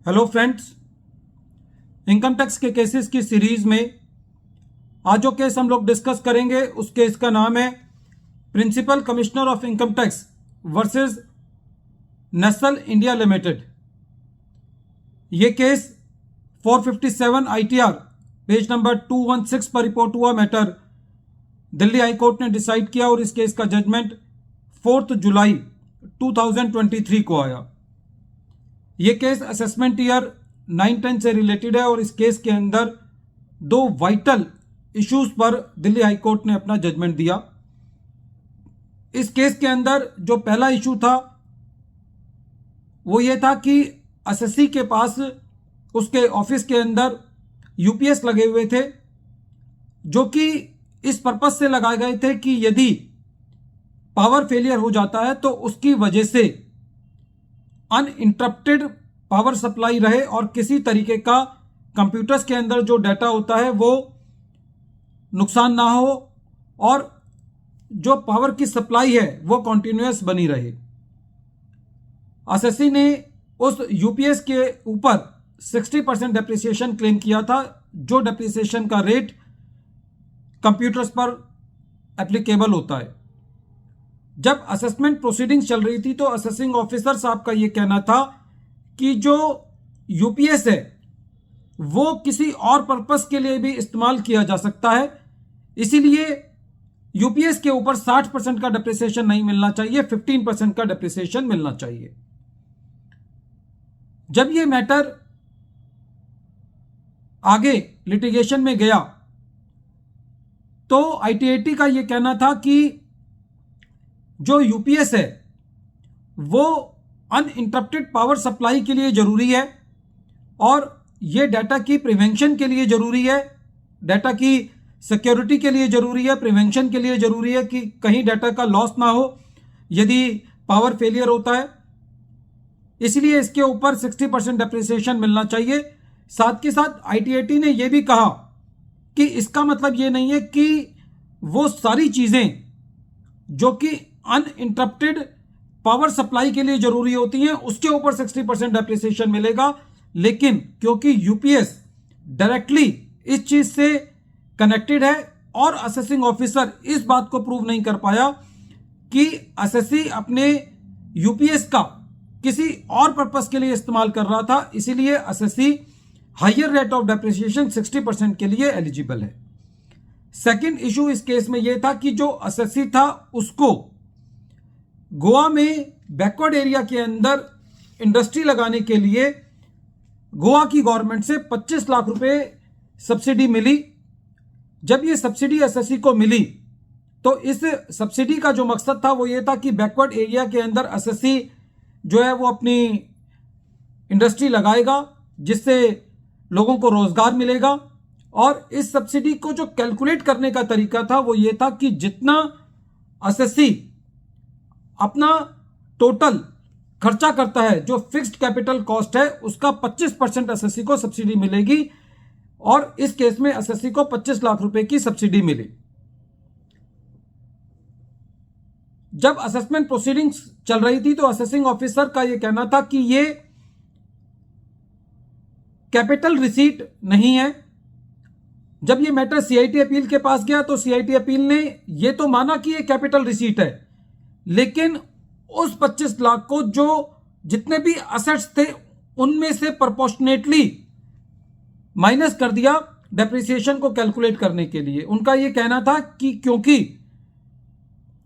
Hello friends, income tax के cases की series में आज जो केस हम लोग डिस्कस करेंगे उस केस का नाम है principal commissioner of income tax versus National India Limited. ये केस 457 ITR पेज नंबर 216 पर रिपोर्ट हुआ मैटर दिल्ली हाई कोर्ट ने डिसाइड किया और इस केस का जजमेंट 4 जुलाई 2023 को आया। ये केस असेसमेंट ईयर 9-10 से रिलेटेड है और इस केस के अंदर दो वाइटल इश्यूज पर दिल्ली हाई कोर्ट ने अपना जजमेंट दिया। इस केस के अंदर जो पहला इशू था वो ये था कि एसएससी के पास उसके ऑफिस के अंदर यूपीएस लगे हुए थे, जो कि इस पर्पज से लगाए गए थे कि यदि पावर फेलियर हो जाता है तो उसकी वजह से अनइंटरप्टेड पावर सप्लाई रहे और किसी तरीके का कंप्यूटर्स के अंदर जो डाटा होता है वो नुकसान ना हो और जो पावर की सप्लाई है वो कॉन्टिन्यूअस बनी रहे। एसएससी ने उस यूपीएस के ऊपर 60% डेप्रिसिएशन क्लेम किया था, जो डेप्रिसिएशन का रेट कंप्यूटर्स पर एप्लीकेबल होता है। जब असेसमेंट प्रोसीडिंग्स चल रही थी तो असेसिंग ऑफिसर साहब का यह कहना था कि जो यूपीएस है वो किसी और पर्पस के लिए भी इस्तेमाल किया जा सकता है, इसीलिए यूपीएस के ऊपर 60% का डेप्रिसिएशन नहीं मिलना चाहिए, 15% का डेप्रिसिएशन मिलना चाहिए। जब यह मैटर आगे लिटिगेशन में गया तो आईटीएटी का यह कहना था कि जो यूपीएस है वो अनइंटरप्टेड पावर सप्लाई के लिए जरूरी है और ये डाटा की प्रिवेंशन के लिए जरूरी है, डाटा की सिक्योरिटी के लिए जरूरी है, प्रिवेंशन के लिए जरूरी है कि कहीं डाटा का लॉस ना हो यदि पावर फेलियर होता है। इसलिए इसके ऊपर 60% डेप्रिसिएशन मिलना चाहिए। साथ के साथ आईटीएटी ने यह भी कहा कि इसका मतलब यह नहीं है कि वो सारी चीजें जो कि अनइंटरप्टेड पावर सप्लाई के लिए जरूरी होती हैं उसके ऊपर 60% डेप्रिसिएशन मिलेगा, लेकिन क्योंकि यूपीएस डायरेक्टली इस चीज से कनेक्टेड है और असेसिंग ऑफिसर इस बात को प्रूव नहीं कर पाया कि एसएससी अपने यूपीएस का किसी और पर्पस के लिए इस्तेमाल कर रहा था, इसीलिए SSC higher rate of depreciation 60% के लिए एलिजिबल है। सेकंड इशू इस केस में यह था कि जो एसएससी था उसको गोवा में बैकवर्ड एरिया के अंदर इंडस्ट्री लगाने के लिए गोवा की गवर्नमेंट से 25 लाख रुपए सब्सिडी मिली। जब ये सब्सिडी एसएससी को मिली तो इस सब्सिडी का जो मकसद था वो ये था कि बैकवर्ड एरिया के अंदर एसएससी जो है वो अपनी इंडस्ट्री लगाएगा जिससे लोगों को रोजगार मिलेगा। और इस सब्सिडी को जो कैलकुलेट करने का तरीका था वो ये था कि जितना एसएससी अपना टोटल खर्चा करता है, जो फिक्स्ड कैपिटल कॉस्ट है उसका 25% एसएससी को सब्सिडी मिलेगी और इस केस में एसएससी को 25 लाख रुपए की सब्सिडी मिली। जब असेसमेंट प्रोसीडिंग्स चल रही थी तो असेसिंग ऑफिसर का यह कहना था कि ये कैपिटल रिसीट नहीं है। जब ये मैटर सीआईटी अपील के पास गया तो सीआईटी अपील ने यह तो माना कि ये कैपिटल रिसीट है, लेकिन उस 25 लाख को जो जितने भी असेट्स थे उनमें से प्रोपोर्शनेटली माइनस कर दिया डेप्रिसिएशन को कैलकुलेट करने के लिए। उनका यह कहना था कि क्योंकि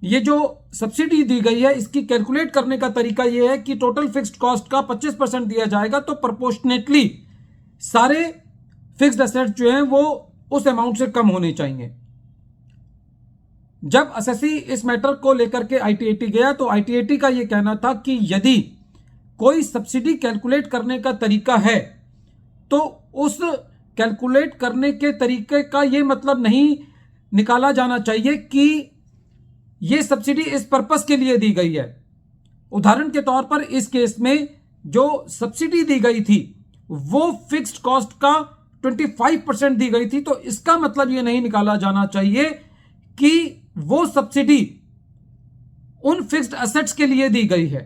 ये जो सब्सिडी दी गई है इसकी कैलकुलेट करने का तरीका यह है कि टोटल फिक्स्ड कॉस्ट का 25% दिया जाएगा तो प्रोपोर्शनेटली सारे फिक्स्ड एसेट्स जो हैं वो उस अमाउंट से कम होने चाहिए। जब एसएससी इस मैटर को लेकर के आईटीएटी गया तो आईटीएटी का यह कहना था कि यदि कोई सब्सिडी कैलकुलेट करने का तरीका है तो उस कैलकुलेट करने के तरीके का यह मतलब नहीं निकाला जाना चाहिए कि यह सब्सिडी इस पर्पस के लिए दी गई है। उदाहरण के तौर पर इस केस में जो सब्सिडी दी गई थी वो फिक्स्ड कॉस्ट का 25% दी गई थी, तो इसका मतलब यह नहीं निकाला जाना चाहिए कि वो सब्सिडी उन फिक्स्ड एसेट्स के लिए दी गई है।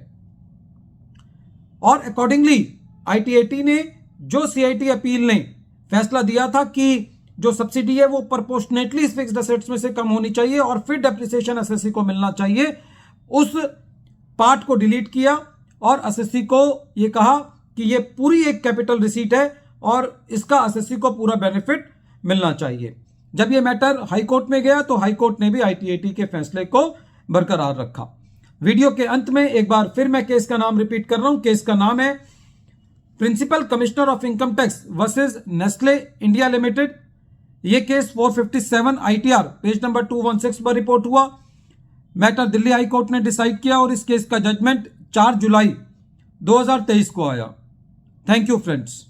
और अकॉर्डिंगली आईटीएटी ने जो सीआईटी अपील ने फैसला दिया था कि जो सब्सिडी है वो प्रोपोर्शनेटली फिक्स्ड एसेट्स में से कम होनी चाहिए और फिर डेप्रिसिएशन एसएससी को मिलना चाहिए, उस पार्ट को डिलीट किया और एसएससी को ये कहा कि ये पूरी एक कैपिटल रिसीट है और इसका एसएससी को पूरा बेनिफिट मिलना चाहिए। जब ये मैटर हाईकोर्ट में गया तो हाईकोर्ट ने भी आईटीएटी के फैसले को बरकरार रखा। वीडियो के अंत में एक बार फिर मैं केस का नाम रिपीट कर रहा हूं। केस का नाम है principal commissioner of income tax versus Nestle India Limited. यह केस 457 आईटीआर पेज नंबर 216 पर रिपोर्ट हुआ। मैटर दिल्ली हाई कोर्ट ने डिसाइड किया और इस केस का जजमेंट 4 जुलाई 2023 को आया। Thank you friends.